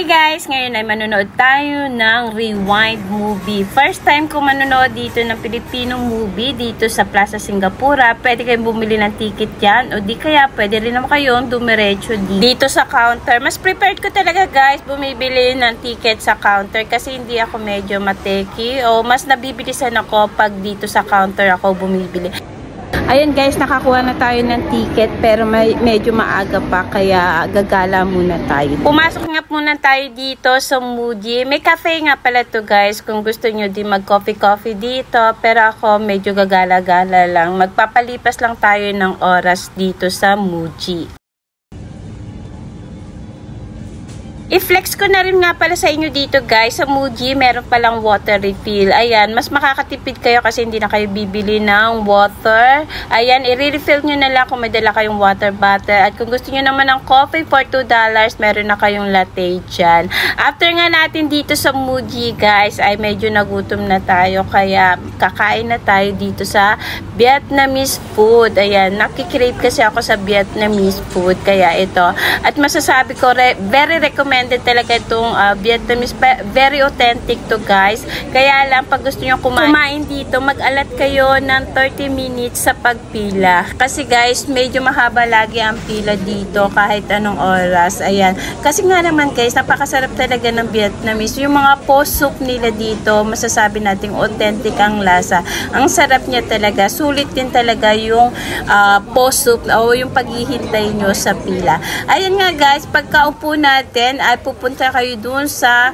Hi guys! Ngayon ay manonood tayo ng Rewind movie. First time ko manonood dito ng Pilipino movie dito sa Plaza Singapura. Pwede kayong bumili ng ticket yan o di kaya pwede rin naman kayong dumiretso dito sa counter. Mas prepared ko talaga guys bumibili ng ticket sa counter kasi hindi ako medyo mateki o mas nabibilisan ako pag dito sa counter ako bumibili. Ayun guys, nakakuha na tayo ng ticket pero medyo maaga pa kaya gagala muna tayo. Pumasok nga muna tayo dito sa Muji. May cafe nga pala to guys kung gusto nyo din mag coffee dito pero ako medyo gagala-gala lang. Magpapalipas lang tayo ng oras dito sa Muji. I-flex ko na rin nga pala sa inyo dito guys, sa Muji meron palang water refill. Ayan, mas makakatipid kayo kasi hindi na kayo bibili ng water. Ayan, i-refill nyo na lang kung may dala kayong water bottle. At kung gusto nyo naman ng coffee for $2, meron na kayong latte dyan. After nga natin dito sa Muji guys, ay medyo nagutom na tayo. Kaya kakain na tayo dito sa Vietnamese food. Ayan, nakikrave kasi ako sa Vietnamese food. Kaya ito. At masasabi ko, very recommended talaga itong Vietnamese, very authentic to guys. Kaya lang pag gusto nyo kumain dito, mag-alat kayo ng 30 minutes sa pagpila. Kasi guys, medyo mahaba lagi ang pila dito kahit anong oras. Ayan. Kasi nga naman guys, napakasarap talaga ng Vietnamese. Yung mga po soup nila dito, masasabi nating authentic ang lasa. Ang sarap niya talaga. Sulit din talaga yung po soup o yung paghihintay nyo sa pila. Ayan nga guys, pagkaupo natin, ay pupunta kayo dun sa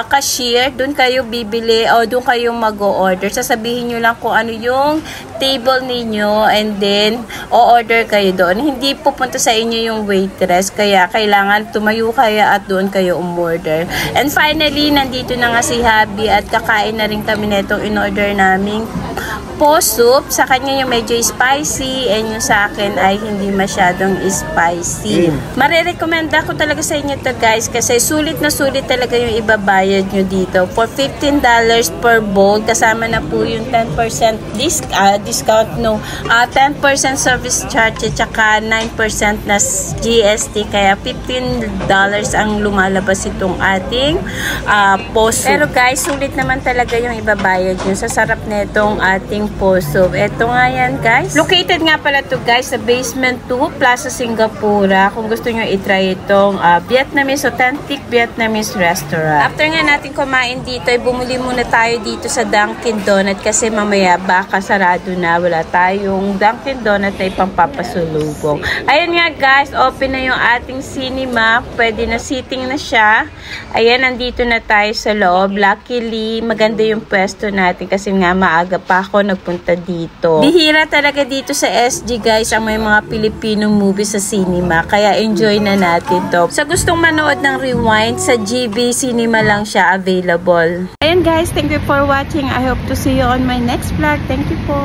cashier, dun kayo bibili o dun kayo mag-o-order. Sasabihin nyo lang kung ano yung table ninyo and then o-order kayo doon. Hindi pupunta sa inyo yung waitress kaya kailangan tumayo kayo at doon kayo umorder. And finally, nandito na nga si Habi at kakain na rin kami netong in-order naming po soup. Sa kanya yung medyo spicy and yung sa akin ay hindi masyadong spicy. Marirekomenda ko talaga sa inyo to guys kasi sulit na sulit talaga yung ibabayad nyo dito. For $15 per bowl, kasama na po yung 10% discount, no, 10% service charge at saka 9% na GST. Kaya $15 ang lumalabas itong ating po soup. Pero guys, sulit naman talaga yung ibabayad nyo. Sa sarap na itong ating po soup. Ito nga yan guys. Located nga pala to guys sa Basement 2, Plaza Singapura. Kung gusto nyo itry itong Vietnamese, authentic Vietnamese restaurant. After nga natin kumain dito, ay bumili muna tayo dito sa Dunkin Donut kasi mamaya baka sarado na. Wala tayong Dunkin Donut na ipangpapasulubong. Ayan nga guys, open na yung ating cinema. Pwede na sitting na siya. Ayan, nandito na tayo sa loob. Luckily, maganda yung pwesto natin kasi nga maaga pa ako nagpunta dito. Bihira talaga dito sa SG guys ang may mga Filipino movie sa cinema. Kaya enjoy na natin to. Sa gustong manood ng Rewind, sa GB Cinema lang siya available. Ayan guys, thank you for watching. I hope to see you on my next vlog. Thank you po.